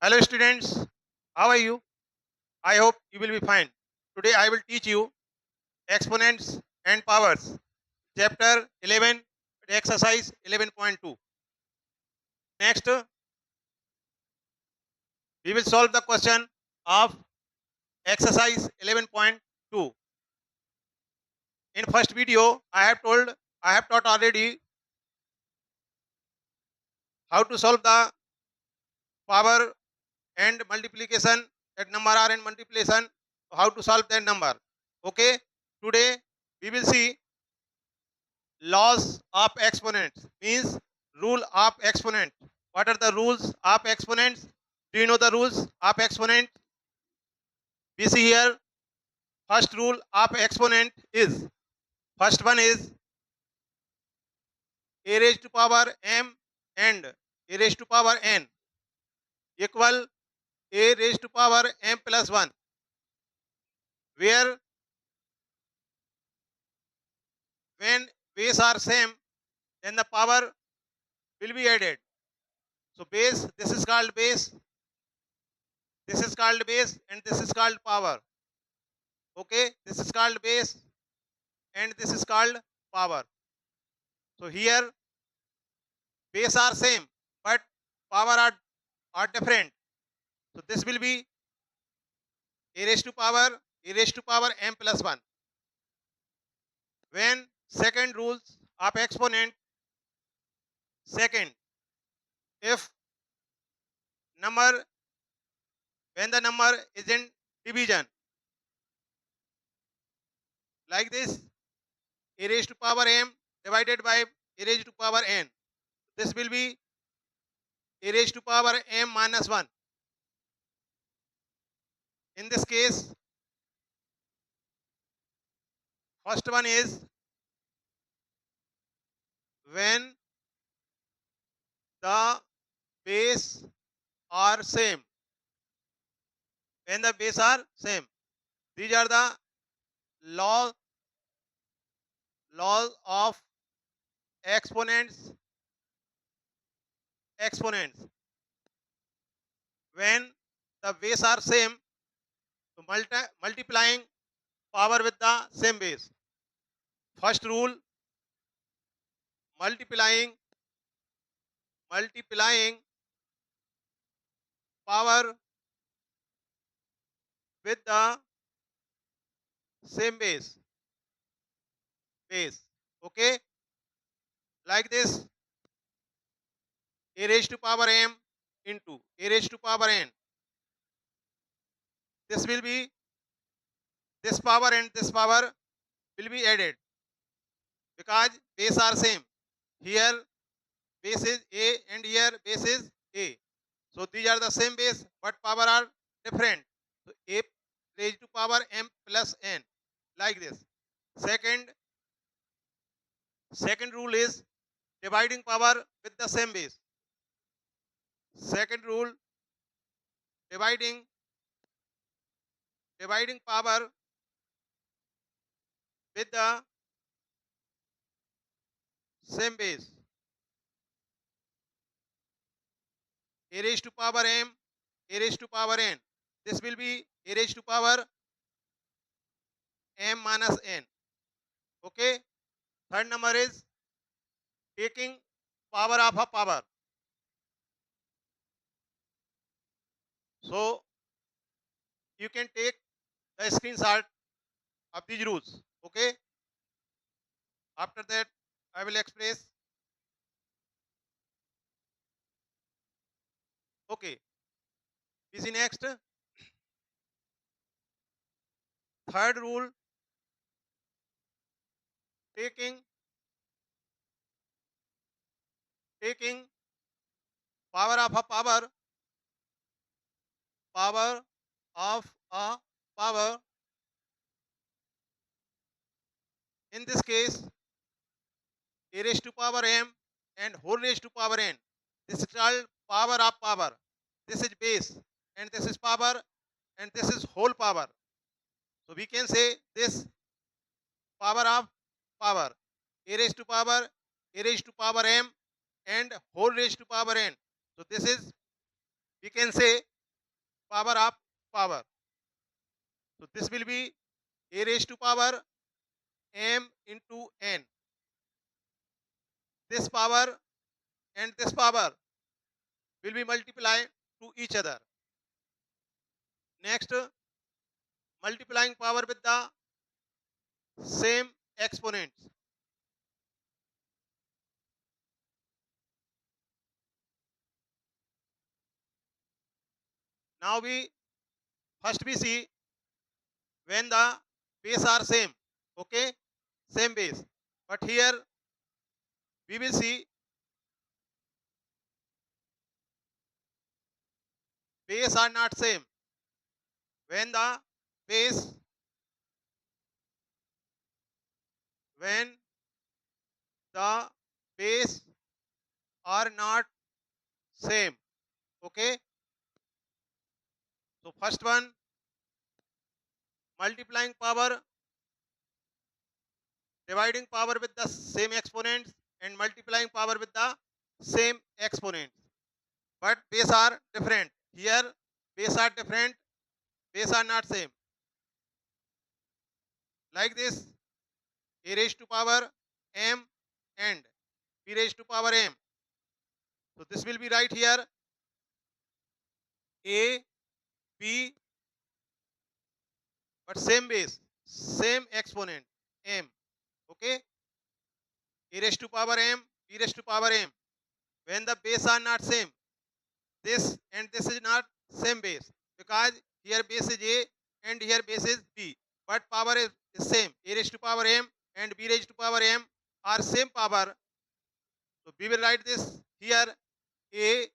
Hello students, how are you? I hope you will be fine. Today I will teach you exponents and powers, chapter 11, exercise 11.2. Next, we will solve the question of exercise 11.2. In first video, I have taught already how to solve the power and multiplication, that number are in multiplication, how to solve that number. Okay, today we will see laws of exponents, means rule of exponent. What are the rules of exponents? Do you know the rules of exponent? We see here, first rule of exponent is, first one is a raised to power m and a raised to power n equal a raised to power m plus 1, where when base are same, then the power will be added. So base, this is called base, this is called base, and this is called power. Okay, this is called base and this is called power. So here base are same but power are different. So this will be a raised to power m plus 1. When second rules of exponent, second, if number, when the number is in division, like this, a raised to power m divided by a raised to power n, this will be a raised to power m minus 1. In this case, first one is when the base are same, when the base are same. These are the law laws of exponents. Exponents, when the base are same, so multiplying power with the same base. First rule, multiplying power with the same base. Okay, like this, a raised to power m into a raised to power n, this will be, this power and this power will be added because base are same. Here base is a and here base is a, so these are the same base but power are different. So a raised to power m plus n, like this. Second rule is dividing power with the same base. Second rule, dividing power with the same base. A raised to power m, a raised to power n, this will be a raised to power m minus n. Okay, third number is taking power of a power. So you can take the screenshot of these rules. Okay, after that I will express. Okay, we see next, third rule, taking power of a power, power of a power. In this case, a raised to power m and whole raised to power n, this is called power of power. This is base and this is power and this is whole power. So we can say this power of power, a raised to power, a raised to power m and whole raised to power n. So this is, we can say power of power. So this will be a raised to power m into n. This power and this power will be multiplied to each other. Next, multiplying power with the same exponents. Now we see when the base are same. Okay, same base. But here we will see base are not same. When the base when the base are not same. Okay, so first one, multiplying power, dividing power with the same exponents, and multiplying power with the same exponents, but base are different. Here base are different, base are not same. Like this, a raised to power m and b raised to power m. So this will be right here, a b, but same base, same exponent m. Okay, a raised to power m, b raised to power m. When the base are not same, this and this is not same base, because here base is a and here base is b, but power is same. A raised to power m and b raised to power m are same power. So we will write this here, a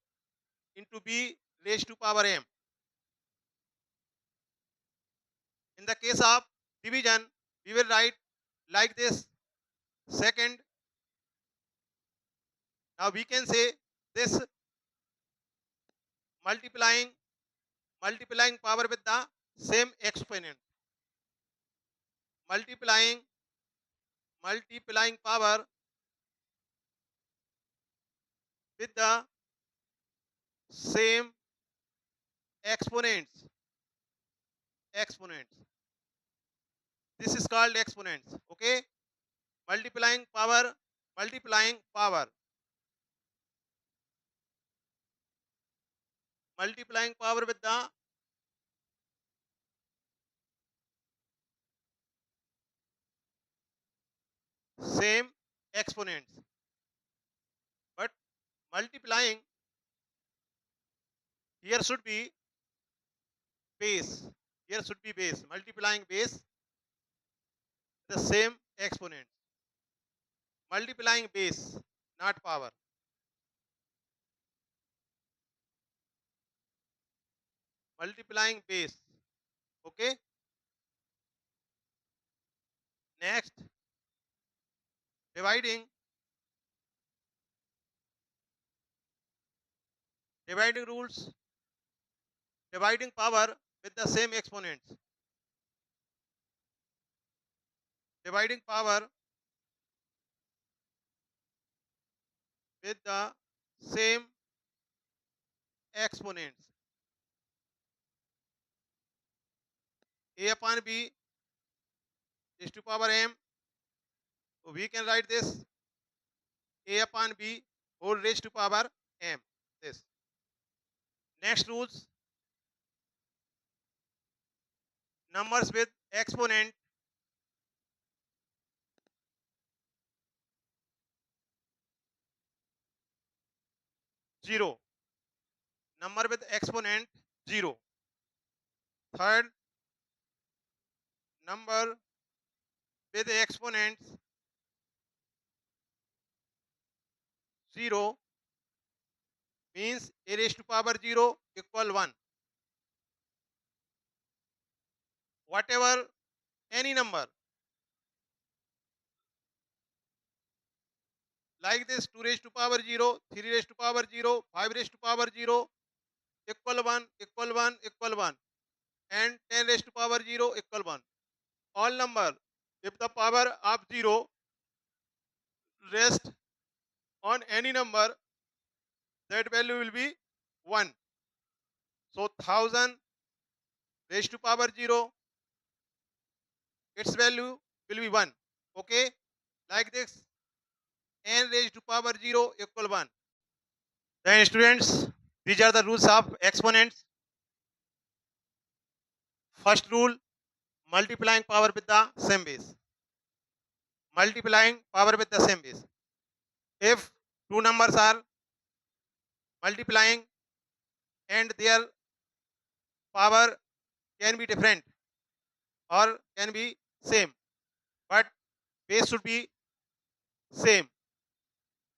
into b raised to power m. In the case of division, we will write like this. Second, now we can say this, multiplying power with the same exponent, multiplying power with the same exponents. Exponents. This is called exponents. Okay, multiplying power, multiplying power, multiplying power with the same exponents, but multiplying here should be base. Here should be base. Multiplying base the same exponent. Multiplying base, not power. Multiplying base. Okay. Next, dividing rules. Dividing power with the same exponents. Dividing power with the same exponents. A upon b is to power m. So we can write this a upon b whole raised to power m. This. Next rules, numbers with exponent zero. Number with exponent 0. Third, number with exponents 0 means a raised to power 0 equal 1. Whatever any number like this, 2 raised to power 0, 3 raised to power 0, 5 raised to power 0 equal 1 equal 1 equal 1, and 10 raised to power 0 equal 1. All number, if the power of 0 rests on any number, that value will be 1. So 1000 raised to power 0, its value will be 1. Okay, like this, n raised to power 0 equal 1. Then students, these are the rules of exponents. First rule, multiplying power with the same base. Multiplying power with the same base. If two numbers are multiplying and their power can be different or can be same, but base should be same,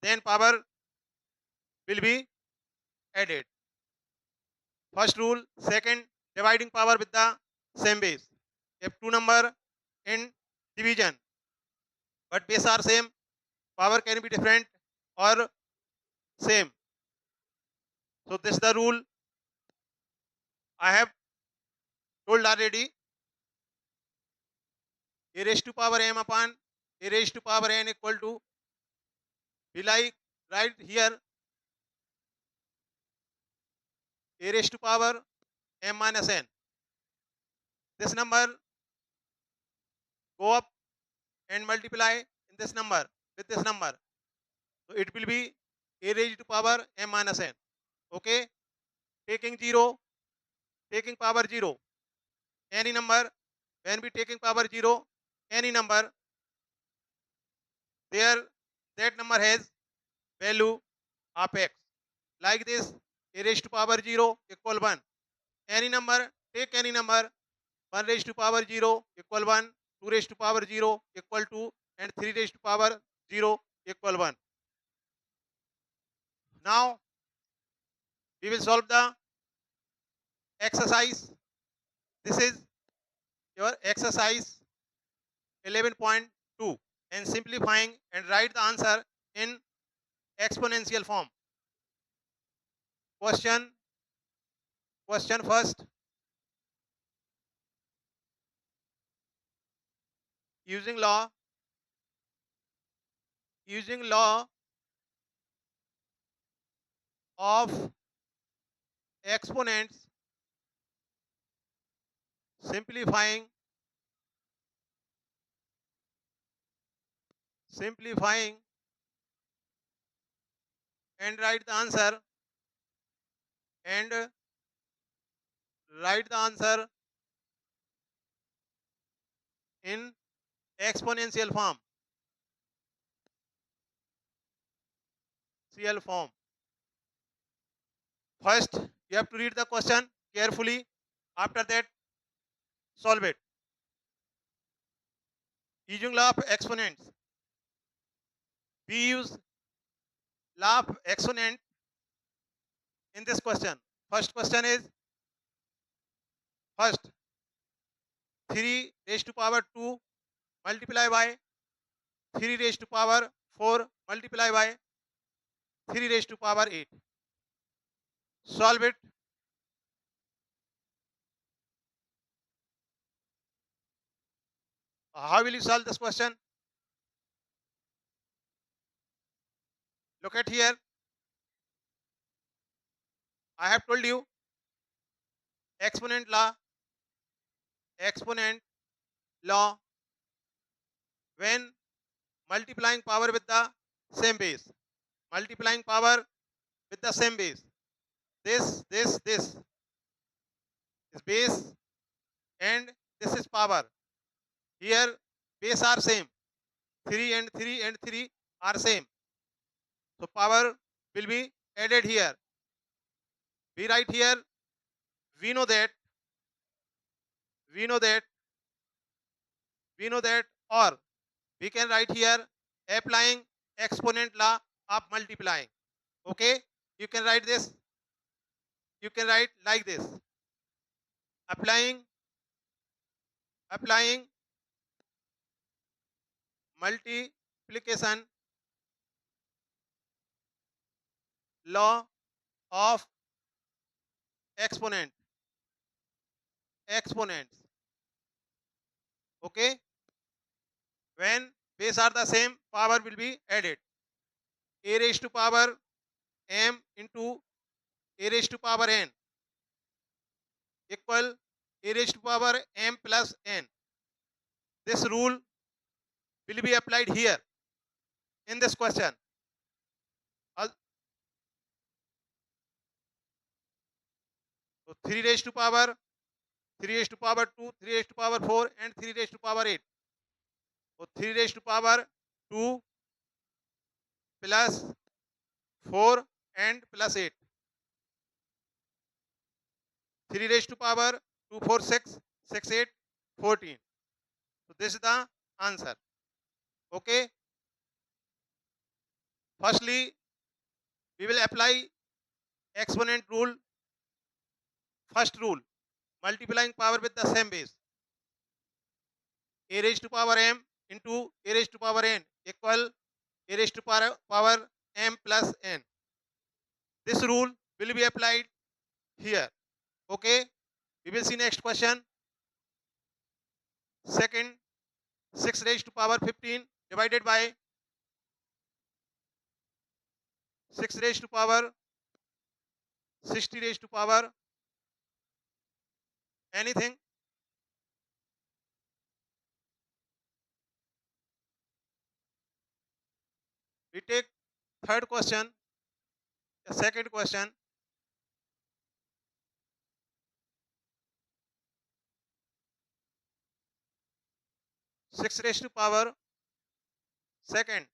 then power will be added. First rule. Second, dividing power with the same base. If two number in division but base are same, power can be different or same. So this is the rule I have told already. A raised to power m upon a raised to power n equal to, will I write here a raised to power m minus n. This number go up and multiply in this number with this number. So it will be a raised to power m minus n. Okay, taking 0, taking power 0, any number, when we taking power 0, any number, there that number has value of x. Like this, a raised to power 0 equal 1. Any number, take any number, 1 raised to power 0 equal 1, 2 raised to power 0 equal 2, and 3 raised to power 0 equal 1. Now we will solve the exercise. This is your exercise 11.2, and simplifying and write the answer in exponential form. Question first. Using law of exponents, simplifying and write the answer and write the answer in exponential form, CL form. First, you have to read the question carefully. After that, solve it. Using law of exponents, we use law of exponent in this question. First question is, first 3 raised to power 2 multiply by 3 raised to power 4 multiply by 3 raised to power 8. Solve it. How will you solve this question? Look at here. I have told you exponent law. When multiplying power with the same base. Multiplying power with the same base. This is base and this is power. Here base are same. 3 and 3 and 3 are same. So power will be added here. We write here, we know that, or we can write here applying exponent law of multiplying. Okay, you can write this, you can write like this, applying multiplication law of exponents. Okay, when base are the same, power will be added. A raised to power m into a raised to power n equal a raised to power m plus n. This rule will be applied here in this question. Al- So 3 raised to power 3 raised to power 2, 3 raised to power 4 and 3 raised to power 8. So 3 raised to power 2 plus 4 and plus 8. 3 raised to power 2, 4, 6, 6, 8, 14. So this is the answer. Okay. Firstly, we will apply exponent rule. First rule, multiplying power with the same base. A raised to power m into a raised to power n equal a raised to power m plus n. This rule will be applied here. Okay. We will see next question. Second, 6 raised to power 15 divided by 6 raised to power 60 raised to power anything. We take third question, the second question. 6 raised to power second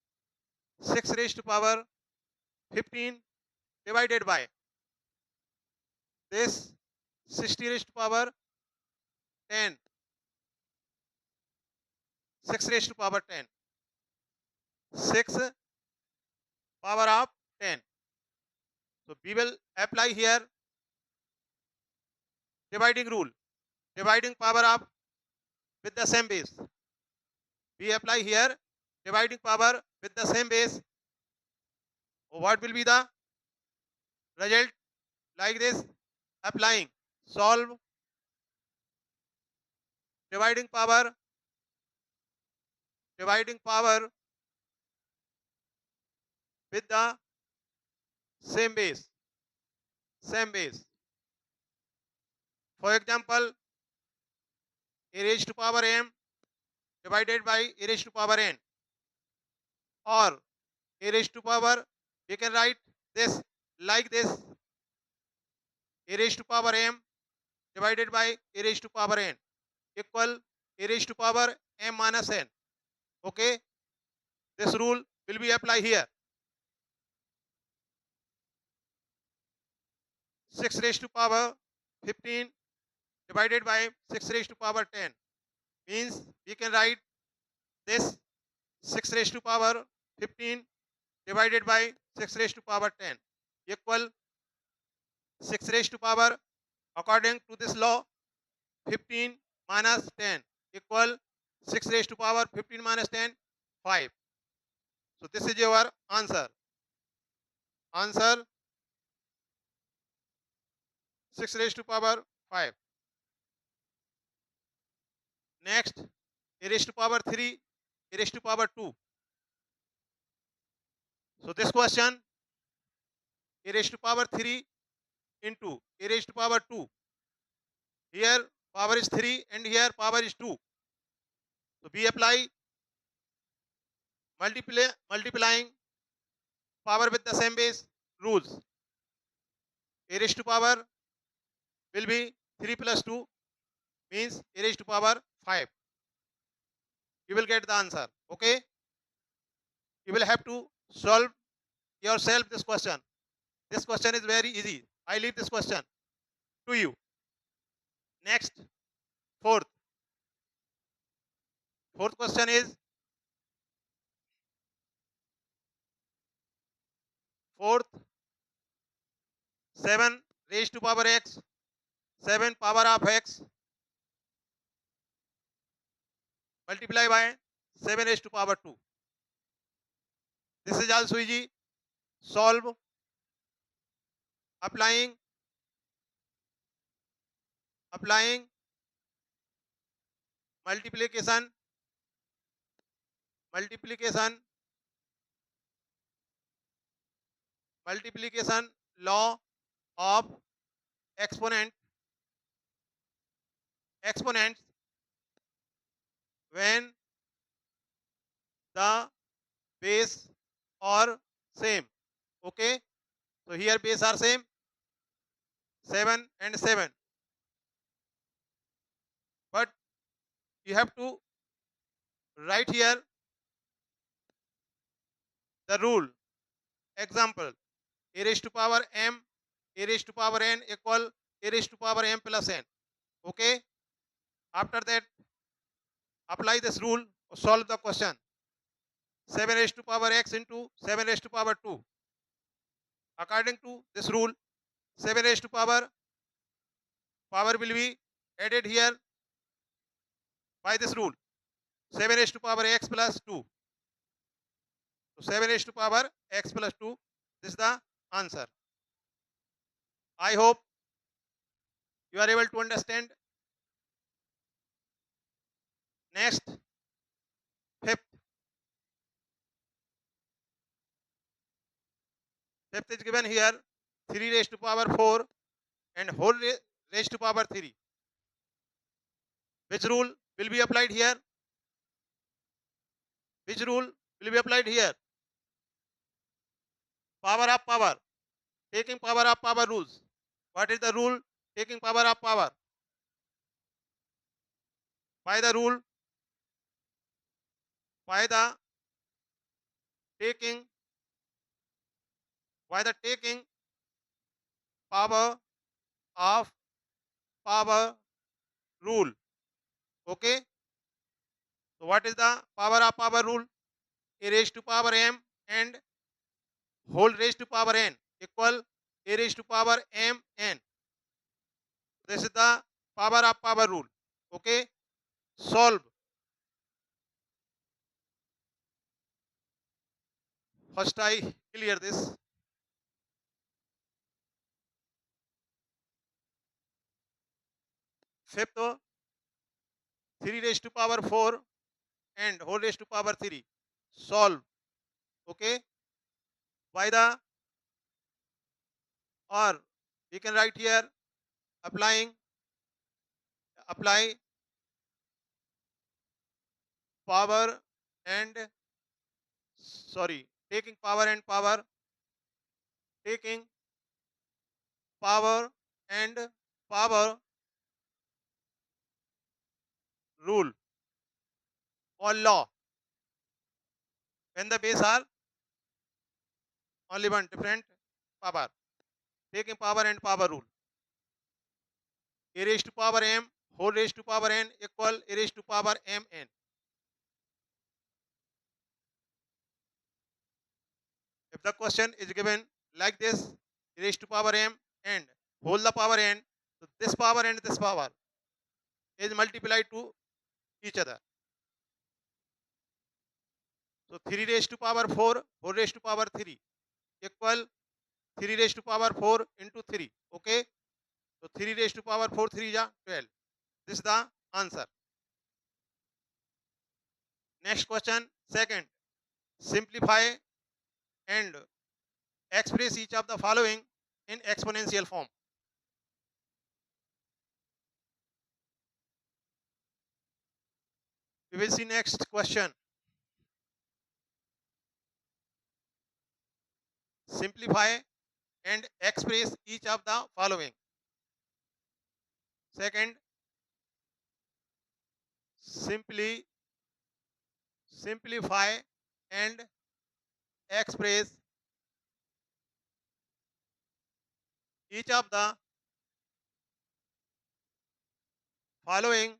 6 raised to power 15 divided by this 60 raised to power 10, 6 raised to power 10, 6 power of 10. So we will apply here dividing rule, dividing power of with the same base. We apply here dividing power with the same base. What will be the result? Like this, applying, solve, dividing power with the same base, same base. For example, a raised to power m divided by a raised to power n, or a raised to power, we can write this like this, a raised to power m divided by a raised to power n equal a raised to power m minus n. Okay. This rule will be applied here. 6 raised to power 15 divided by 6 raised to power 10 means we can write this 6 raised to power 15 divided by 6 raised to power 10 equal 6 raised to power, according to this law, 15 minus 10 equal 6 raised to power 15 minus 10, 5. So this is your answer. Answer 6 raised to power 5. Next, a raised to power 3, a raised to power 2. So this question, a raised to power 3 into a raised to power 2. Here power is 3 and here power is 2. So we apply multiplying power with the same base rules. A raised to power will be 3 plus 2 means a raised to power 5. You will get the answer. Okay. You will have to solve yourself this question. This question is very easy. I leave this question to you. Next, fourth. Fourth question is fourth 7 raised to power x, 7 power of x multiply by 7 raised to power 2. This is also easy. Solve, applying multiplication law of exponent exponents when the base are same. Okay, so here base are same, 7 and 7, but you have to write here the rule. Example, a raised to power m, a raised to power n equal a raised to power m plus n. Okay, after that apply this rule, solve the question. 7 raised to power x into 7 raised to power 2. According to this rule, 7 raised to power will be added here by this rule, 7 raised to power x plus 2. So 7 raised to power x plus 2, this is the answer. I hope you are able to understand. Next, fifth. Fifth is given here, 3 raised to power 4 and whole raised to power 3. Which rule will be applied here? Which rule will be applied here? Power of power. Taking power of power rules. What is the rule? Taking power of power. By the rule, by the taking, by the taking power of power rule. Okay. So what is the power of power rule? A raised to power m and whole raised to power n equal a raised to power m n. This is the power of power rule. Okay. Solve. First I clear this. Fifth, 3 raised to power 4 and whole raised to power 3. Solve. Okay. By the, or we can write here, apply power and, sorry, taking power and power, taking power and power rule or law when the base are only one different power. Taking power and power rule. A raised to power m whole raised to power n equal a raised to power m n. If the question is given like this, a raised to power m and whole the power n, so this power and this power is multiplied to each other. So 3 raised to power 4 whole raised to power 3 equal 3 raised to power 4 into 3. Okay. So 3 raised to power 4 3 is 12. This is the answer. Next question, second. Simplify and express each of the following in exponential form. We will see next question. Simplify and express each of the following. Second, simplify and express each of the following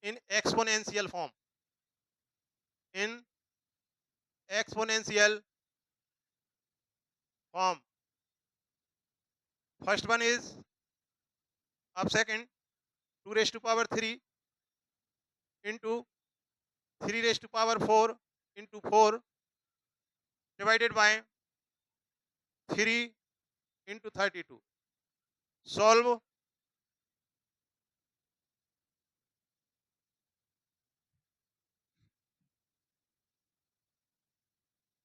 in exponential form. In exponential form. First one is of second, 2 raised to power 3 into 3 raised to power 4 into 4 divided by 3 into 32. Solve.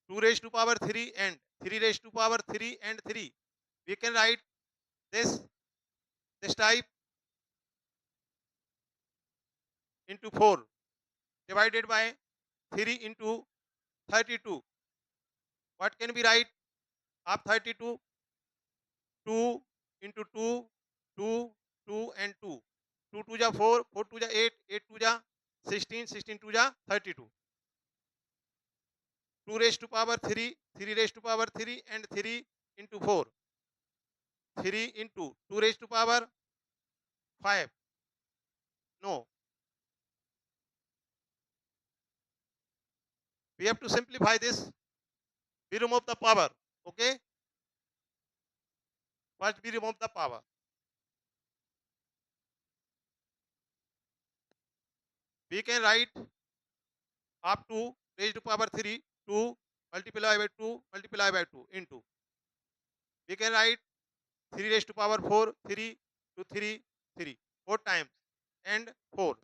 2 raised to power 3 and 3 raised to power 3 and 3. We can write this type into 4 divided by 3 into 32. What can be write of 32? 2 into 2, 2, 2 and 2. 2 2 ja 4, 4 2 ja 8, 8 2 ja 16, 16 2 ja 32. 2 raised to power 3, 3 raised to power 3 and 3 into 4. 3 into 2 raised to power 5. No. We have to simplify this. We remove the power. Okay. First we remove the power. We can write up to raised to power 3, 2 multiply by 2 multiply by 2 into. We can write 3 raised to power 4, 3 to 3, 3, 4 times and 4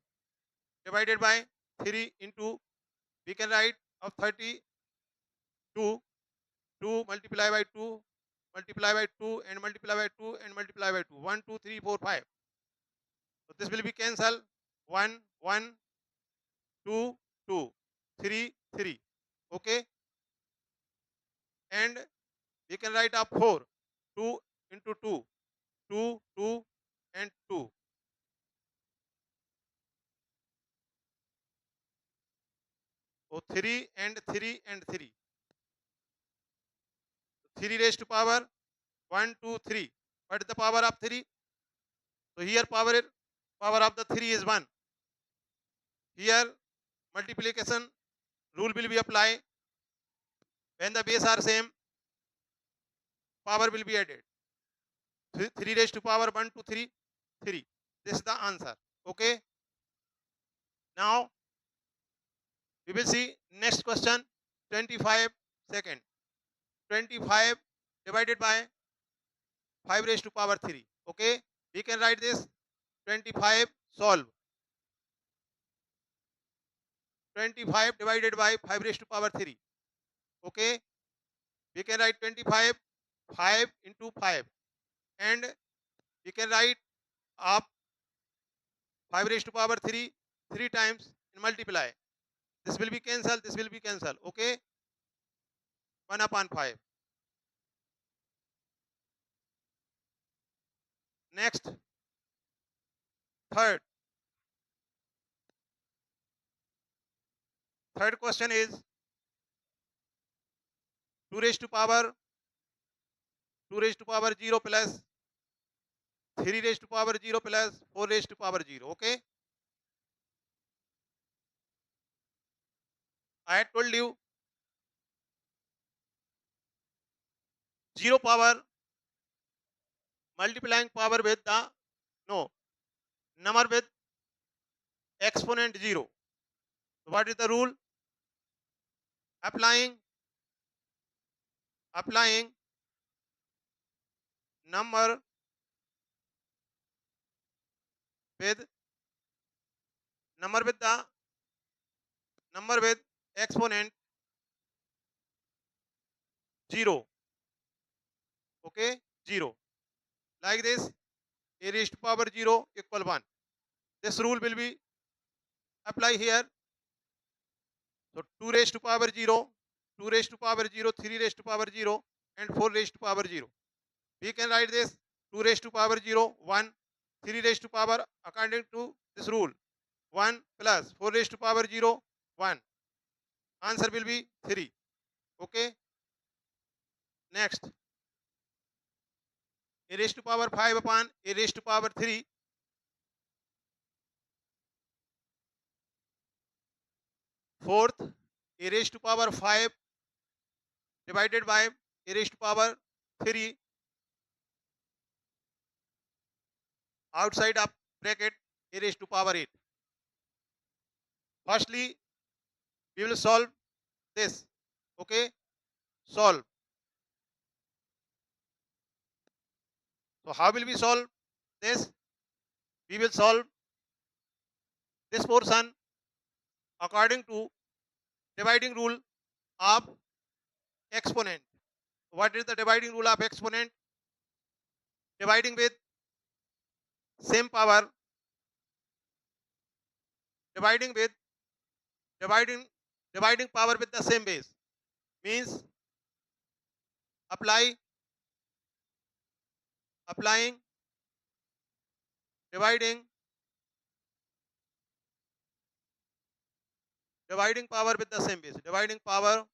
divided by 3 into, we can write of 32, 2 multiply by 2 multiply by 2 and multiply by 2 and multiply by 2, 1 2 3 4 5. So this will be cancel 1 1 2 2 3 3. Okay, and we can write up 4, 2 into 2, 2 2 and 2. So 3 and 3 and 3. 3 raised to power 1 2 3. What is the power of 3? So here power of the 3 is 1. Here multiplication rule will be applied. When the base are same, power will be added. 3 raised to power 1 2 3, 3. This is the answer. Okay. Now we will see next question. 25 second. 25 divided by 5 raised to power 3. Okay. We can write this 25 solve. 25 divided by 5 raised to power 3. Okay. We can write 25 5 into 5 and we can write up 5 raised to power 3 3 times and multiply. This will be cancelled, this will be cancelled. Okay. 1 upon 5. Next, third question is 2 raised to power 0 plus 3 raised to power 0 plus 4 raised to power 0. Okay. I had told you 0 power multiplying power with the number with exponent 0. So what is the rule? Applying number with the number with exponent 0. Okay, 0. Like this, a raised to power 0 equal 1. This rule will be apply here. So 2 raised to power 0, 2 raised to power 0, 3 raised to power 0 and 4 raised to power 0. We can write this 2 raised to power 0, 1, 3 raised to power according to this rule 1 plus 4 raised to power 0, 1. Answer will be 3. Okay. Next, a raised to power 5 upon a raised to power 3. Fourth, a raised to power 5 divided by a raised to power 3 outside of bracket a raised to power 8. Firstly, we will solve this. Okay, solve. So how will we solve this? We will solve this portion according to dividing rule of exponent. What is the dividing rule of exponent? dividing with same power, dividing with dividing dividing power with the same base, means applying dividing power with the same base, dividing power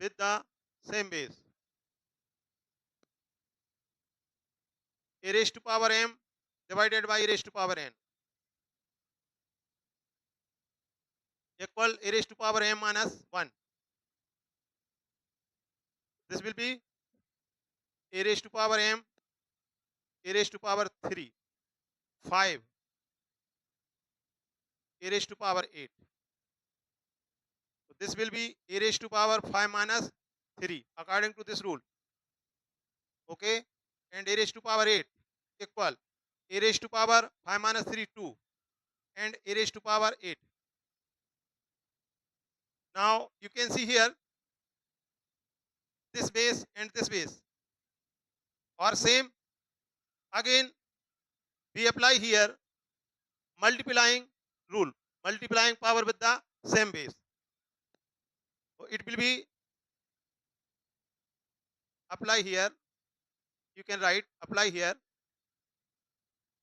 with the same base. A raised to power m divided by a raised to power n equal a raised to power m minus 1. This will be a raised to power m, a raised to power 3, 5, a raised to power 8. So this will be a raised to power 5 minus 3 according to this rule. Okay, and a raised to power 8 equal a raised to power 5 minus 3 2 and a raised to power 8. Now you can see here this base and this base are same. Again we apply here multiplying rule, multiplying power with the same base. So it will be apply here, you can write apply here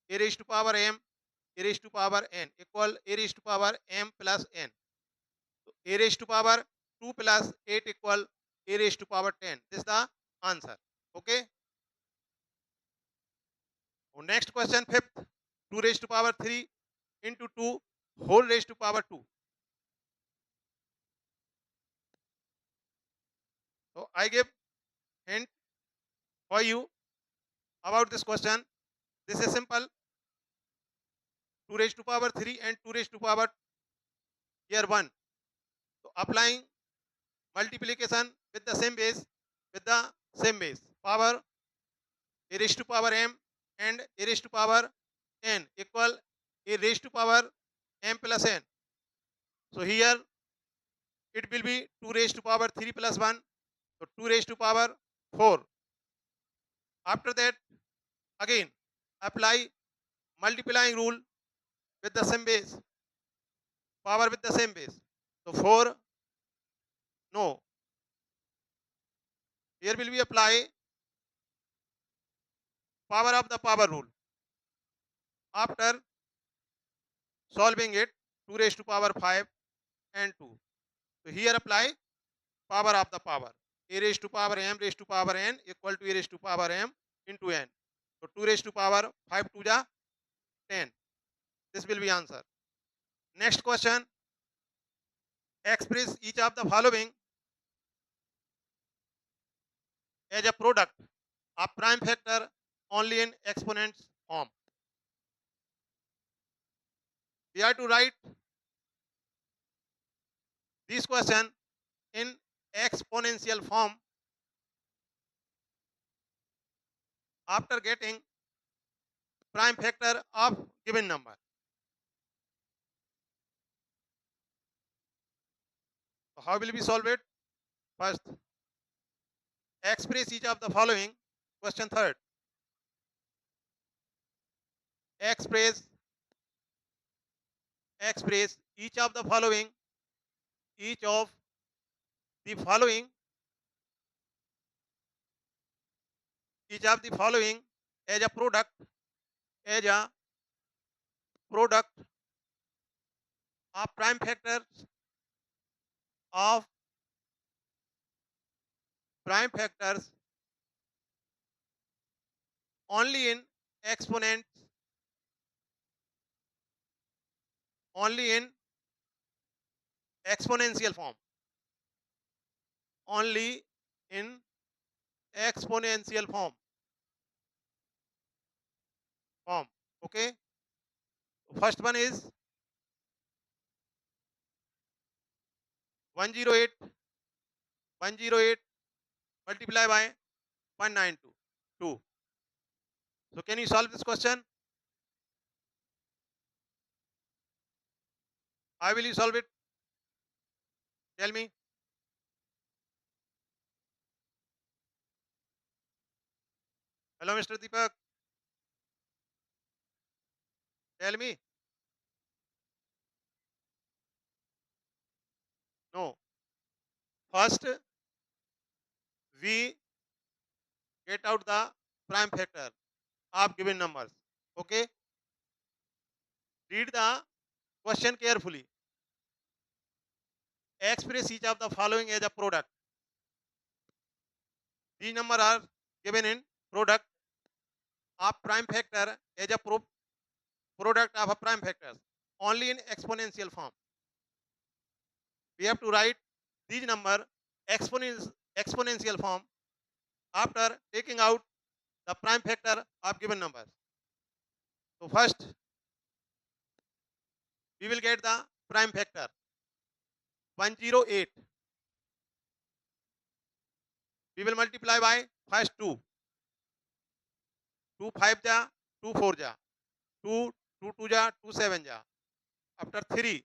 a raised to power m, a raised to power n equal a raised to power m plus n. So a raised to power 2 plus 8 equal a raised to power 10. This is the answer. Okay. So next question, fifth, 2 raised to power 3 into 2 whole raised to power 2. So I give hint for you about this question. This is simple. 2 raised to power 3 and 2 raised to power here 1. So applying multiplication with the same base, power a raised to power m and a raised to power n equal a raised to power m plus n. So here it will be 2 raised to power 3 plus 1, so 2 raised to power 4. After that again apply multiplying rule with the same base, power with the same base. So 4, no, here will be apply power of the power rule. After solving it, 2 raised to power 5 and 2. So here apply power of the power. A raised to power m raised to power n equal to a raised to power m into n. So 2 raised to power 5 to the 10. This will be answer. Next question. Express each of the following as a product of prime factor only in exponents form. We have to write this question in exponential form after getting prime factor of given number. So how will we solve it? First, express each of the following. Question third. Express each of the following, each of the following, each of the following as a product, as a product of prime factors of prime factors only in exponents, only in exponential form, only in exponential form. Okay. First one is 108 multiply by 192. So can you solve this question? How will you solve it? Tell me. Hello, Mr. Deepak. Tell me. No. First, we get out the prime factor of given numbers. Okay. Read the question carefully. Express each of the following as a product. These numbers are given in product of prime factor as a product of a prime factor only in exponential form. We have to write these number exponential form after taking out the prime factor of given numbers. So first we will get the prime factor 108. We will multiply by first 2. 2 5 ja, 2 4 ja, 2 2 2 ja, 2 7 ja. After 3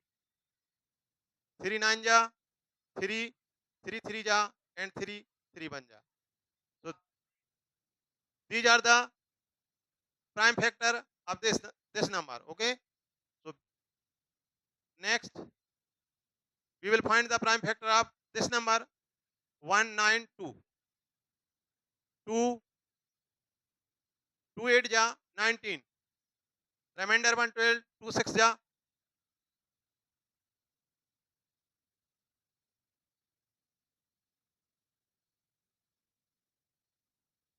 3 9 ja, 3 3 3 ja, and 3 3 1 ja. So these are the prime factor of this number. Okay. So next we will find the prime factor of this number 192. 2 2 8 ja 19. Remainder 112. 2 6 ja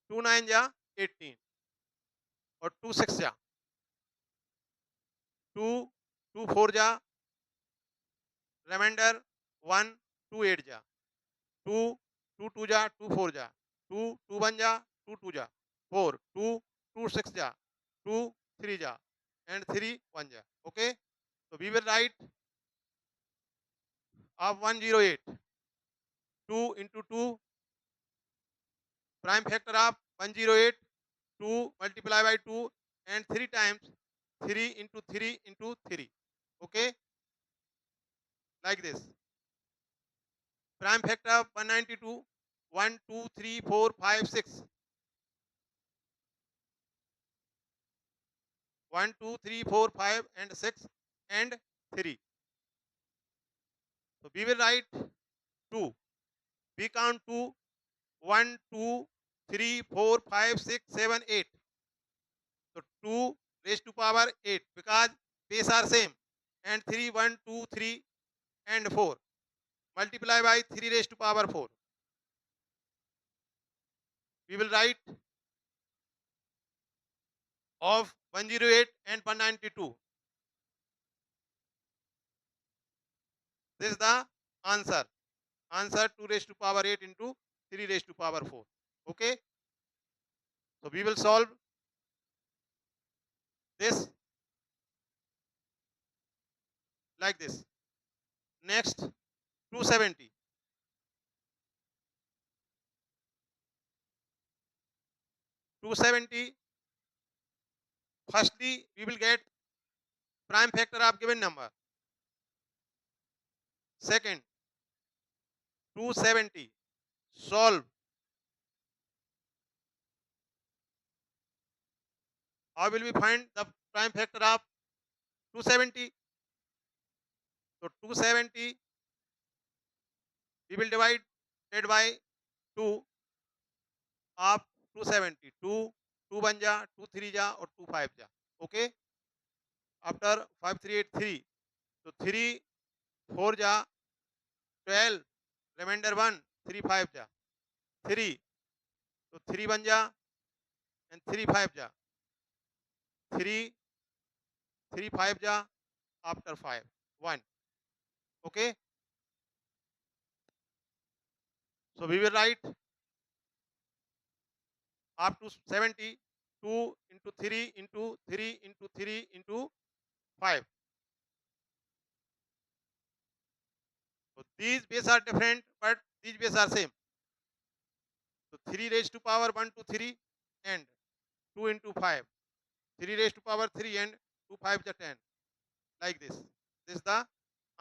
2 9 ja 18 और 2 6 ja 2 2 4 ja remainder 1 2 8 ja 2 2 2 ja 2 4 ja 2 2 1 ja 2 2 ja 4 2 2 6 ja 2 3 ja and 3 1 ja. Okay. So we will write of 108 2 into 2 prime factor of 108 2 multiply by 2 and 3 times 3 into 3 into 3. Okay. Like this. Prime factor of 192 1 2 3 4 5 6. 1 2 3 4 5 and 6 and 3. So we will write 2. We count 2 1 2 3 4 5 6 7 8. So 2 raised to power 8 because base are same and 3 1 2 3 and 4 multiply by 3 raised to power 4. We will write of 108 and 192. This is the answer. Answer 2 raised to power 8 into 3 raised to power 4. Okay. So we will solve this like this. Next 270. 270. Firstly, we will get prime factor of given number. Second, 270. Solve. How will we find the prime factor of 270? So 270 we will divide it by 2 of 270. 2 2 1 ja, 2 3 ja or 2 5 ja. Okay. After 5 3 8 3. So 3 4 ja 12. Remainder 1 3 5 ja 3. So 3 1 ja and 3 5 ja 3 3 5 ja after 5 1. Okay. So we will write up to 70 2 into 3 into 3 into 3 into 5. So these bases are different, but these bases are same. So 3 raised to power 1 to 3 and 2 into 5. 3 raised to power 3 and 2 5 is 10. Like this. This is the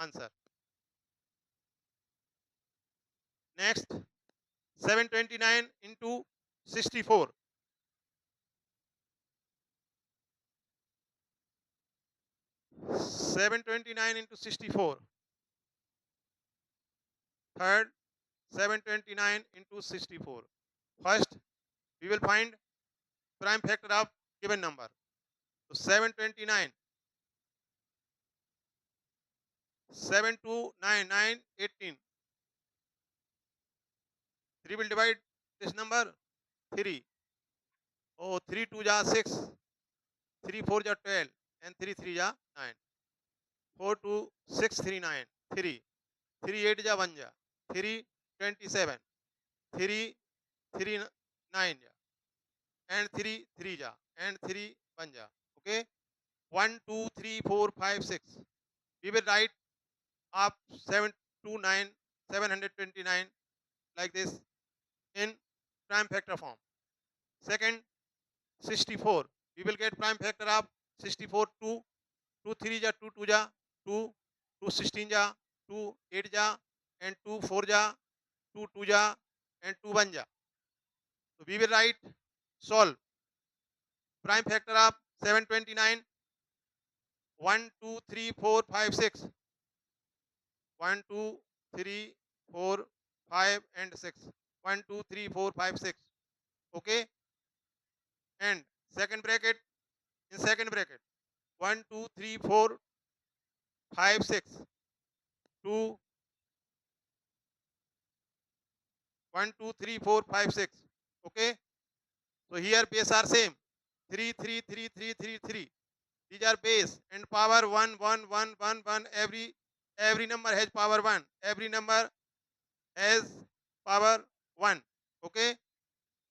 answer. Next 729 into 64. 729 into 64. Third, 729 into 64. First, we will find prime factor of given number. So 729, 7299, 18. 3 will divide this number 3. Oh, 3 2 ja 6, 3 4 ja 12, and 3 3 ja 9. 4 2 6 3 9, 3. 3 8 ja 1 ja, 3 27, 3 3 9 ja, and 3 3 ja, and 3 1 ja. Okay, 1 2 3 4 5 6. We will write up 729 729 like this in prime factor form. Second, 64. We will get prime factor of 64. 2 2 3 ja 2 2 ja 2 2 16 ja 2 8 ja and 2 4 ja 2 2 ja and 2 1 ja. So we will write solve prime factor of 729. 1 2 3 4 5 6. 1 2 3 4 5 and 6. 1 2 3 4 5 6. Okay, and second bracket, in second bracket, 1 2 3 4 5 6. 2 1 2 3 4 5 6. Okay, so here base are same, 3 3 3 3 3 3. These are base and power 1 1 1 1 1. Every number has power 1. Every number has power 1. Okay,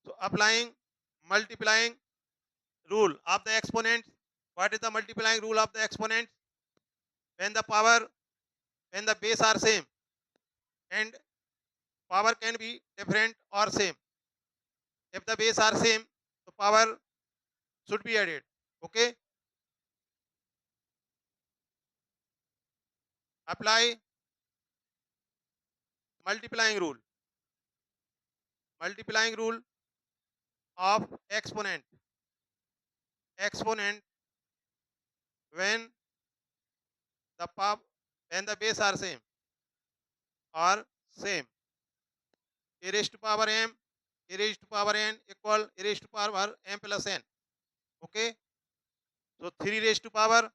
so applying multiplying rule of the exponents. What is the multiplying rule of the exponents? When the power, when the base are same and power can be different or same. If the base are same, the power should be added. Okay, apply multiplying rule. Multiplying rule of exponent. Exponent when the power, when the base are same or same. A raised to power m, a raised to power n equal a raised to power m plus n. Okay, so 3 raised to power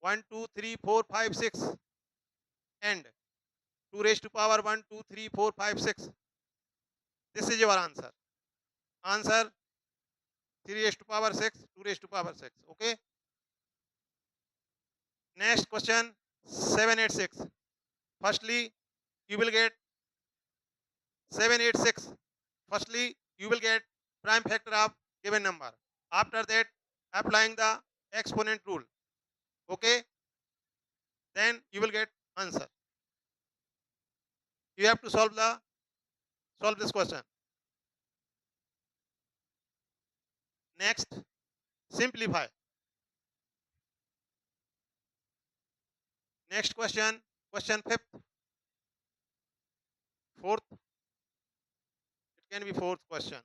1 2 3 4 5 6 and 2 raised to power 1 2 3 4 5 6. This is your answer. Answer 3 raised to power 6, 2 raised to power 6. Okay, next question 786. Firstly, you will get 786. Firstly, you will get prime factor of given number. After that, applying the exponent rule. Okay, then you will get answer. You have to solve this question. Next, simplify. Next question, question fifth, fourth. It can be fourth question.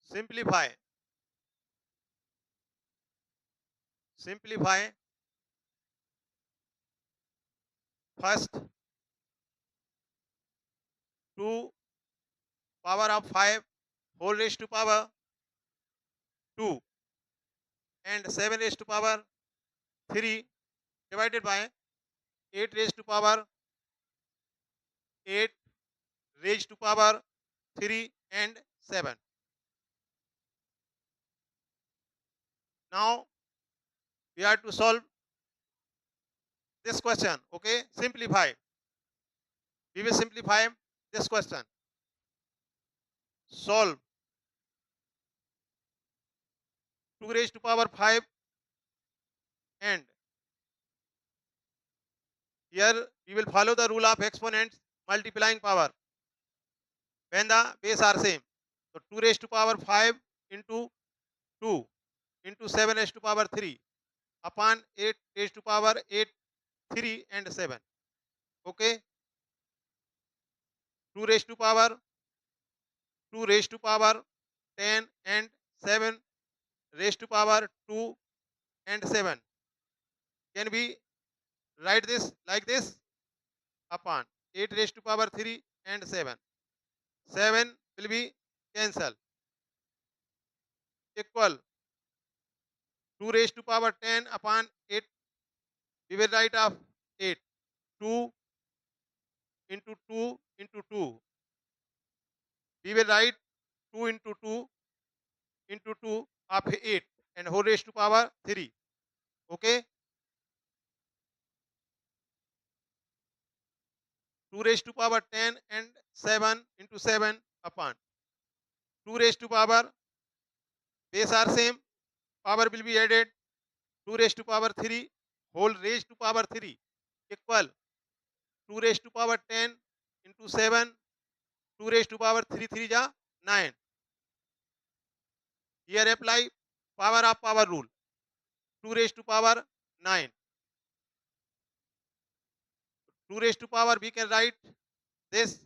Simplify. Simplify. First, 2 power of 5 whole raised to power 2 and 7 raised to power 3 divided by 8 raised to power 8 raised to power 3 and 7. Now we have to solve this question. Okay, simplify. We will simplify this question. Solve 2 raised to power 5 and here we will follow the rule of exponents multiplying power when the base are same. So 2 raised to power 5 into 2 into 7 raised to power 3 upon 8 raised to power 8, 3 and 7. Okay, 2 raised to power 2 raised to power 10 and 7 raised to power 2 and 7. Can we write this like this? Upon 8 raised to power 3 and 7. 7 will be cancel. Equal 2 raised to power 10 upon 8. We will write of 8. 2 into 2 into 2. We will write 2 into 2 of 8 and whole raised to power 3. Okay. 2 raised to power 10 and 7 into 7 upon 2 raised to power, base are same, power will be added, 2 raised to power 3 whole raised to power 3 equal 2 raised to power 10 into 7, 2 raised to power 3 3 ja 9. Here apply power of power rule. 2 raised to power 9. 2 raised to power we can write this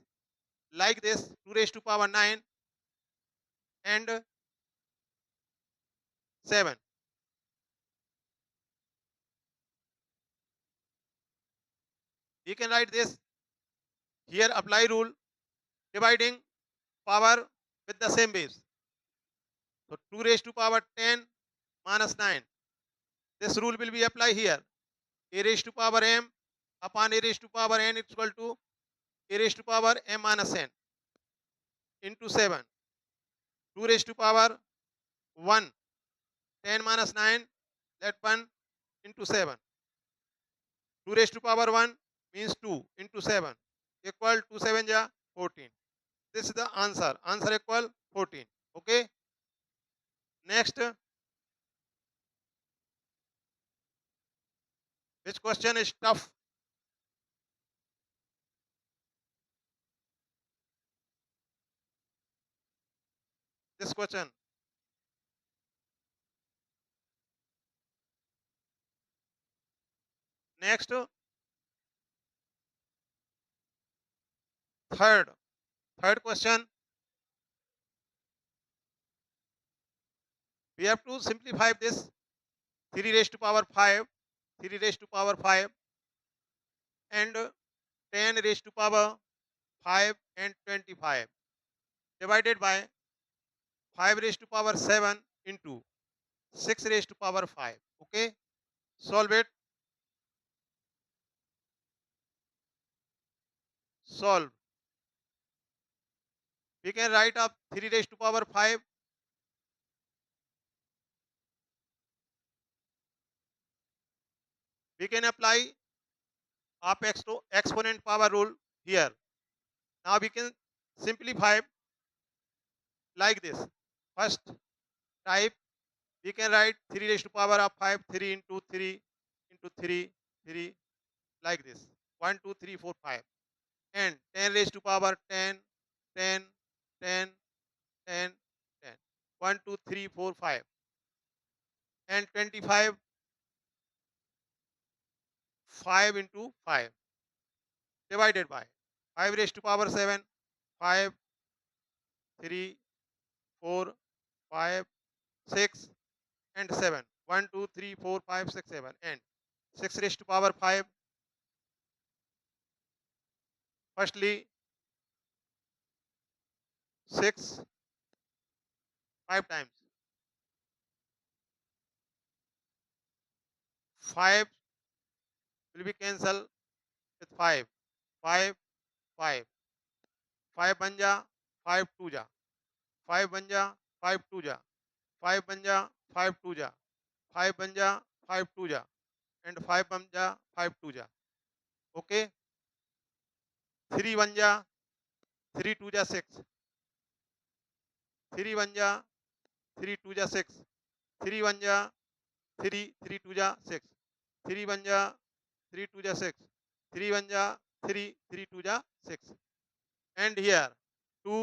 like this, 2 raised to power 9 and 7. We can write this here, apply rule dividing power with the same base. So 2 raised to power 10 minus 9. This rule will be applied here. A raised to power m upon a raised to power n is equal to a raised to power m minus n into 7. 2 raised to power 1, 10 minus 9, that 1 into 7. 2 raised to power 1 means 2 into 7 equal to 7 ja 14. This is the answer. Answer equal 14. Okay. Next, which question is tough? This question. Next, third question. We have to simplify this 3 raised to power 5, 3 raised to power 5 and 10 raised to power 5 and 25 divided by 5 raised to power 7 into 6 raised to power 5. Okay. Solve it. Solve. We can write up 3 raised to power 5. We can apply up exponent power rule here. Now we can simplify like this. First type, we can write 3 raised to power of 5, 3 into 3 into 3, 3 like this. 1, 2, 3, 4, 5. And 10 raised to power 10, 10, 10, 10, 10. 1, 2, 3, 4, 5. And 25, 5 into 5 divided by 5 raised to power 7, 5, 3, 4, 5, 6 and 7. 1, 2, 3, 4, 5, 6, 7 and 6 raised to power 5. Firstly 6 5 times. 5 will be cancelled with 5. 5, 5. 5 बन जा 5 2 जा 5 बन जा 5 2 जा 5 बन जा 5 2 जा 5 बन जा 5 2 जा and 5 बन जा 5 2 जा. Okay. 3 बन जा 3 2 जा 6. 3 बन जा 3 2 जा 6. 3 बन जा 3 3 2 जा 6. 3 बन जा 3 2 जा 6. 3 बन जा 3 3 2 जा 6. And here 2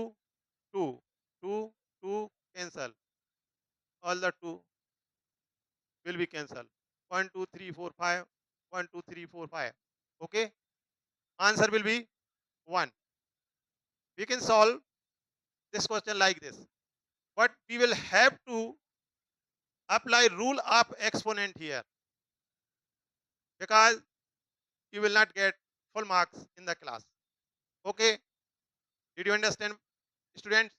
2 2 2 cancel. All the 2 will be cancelled. 1 2 3 4 5. 1 2 3 4 5. Okay. Answer will be 1. We can solve this question like this, but we will have to apply rule of exponent here, because you will not get full marks in the class. Okay, did you understand, students?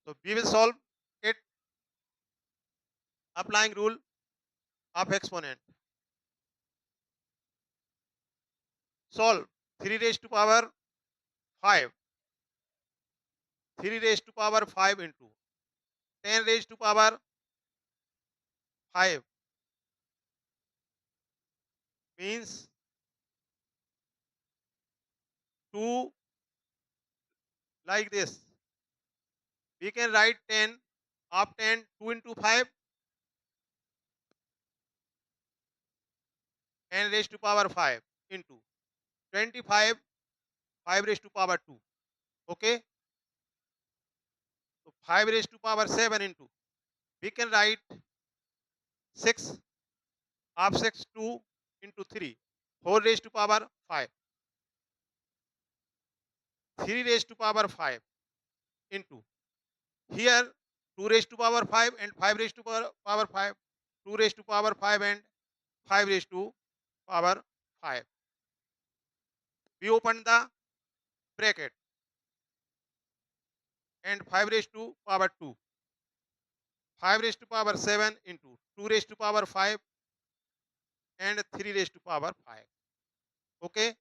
So we will solve it applying rule of exponent. Solve 3 raised to power 5, 3 raised to power 5 into 10 raised to power 5 means 2, like this. We can write 10 of 10, 2 into 5, n raised to power 5 into 25, 5 raised to power 2. Okay, so 5 raised to power 7 into, we can write 6 of 6, 2 into 3, 4 raised to power 5, 3 raised to power 5 into, here 2 raised to power 5 and 5 raised to power 5, 2 raised to power 5 and 5 raised to power 5. We open the bracket and 5 raised to power 2, 5 raised to power 7 into 2 raised to power 5 and 3 raised to power 5. Okay,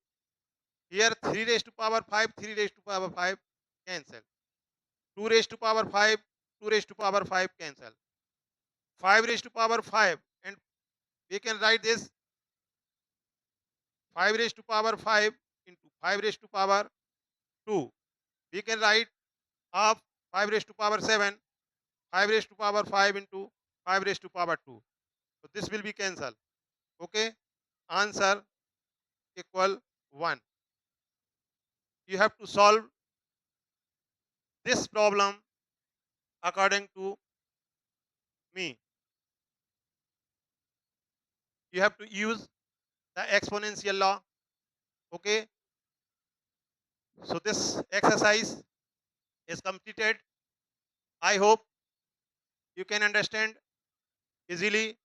here 3 raised to power 5, 3 raised to power 5 cancel. 2 raised to power 5, 2 raised to power 5 cancel. 5 raised to power 5, and we can write this 5 raised to power 5 into 5 raised to power 2. We can write of 5 raised to power 7, 5 raised to power 5 into 5 raised to power 2. So this will be cancelled. Okay, answer equal 1. You have to solve this problem according to me. You have to use the exponential law. Okay, so this exercise is completed. I hope you can understand easily,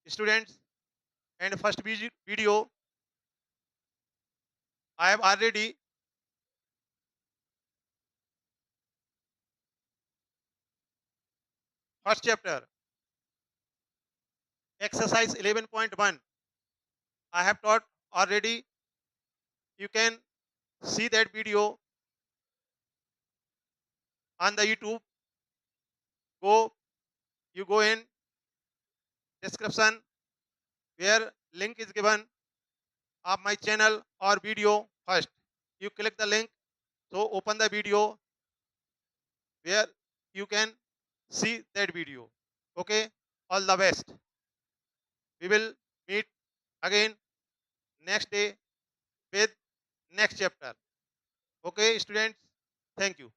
students. And first video I have already first chapter exercise 11.1 I have taught already. You can see that video on the YouTube. Go, you go in description where link is given of my channel or video. First you click the link, so open the video where you can see that video. Okay, all the best. We will meet again next day with next chapter. Okay, students, thank you.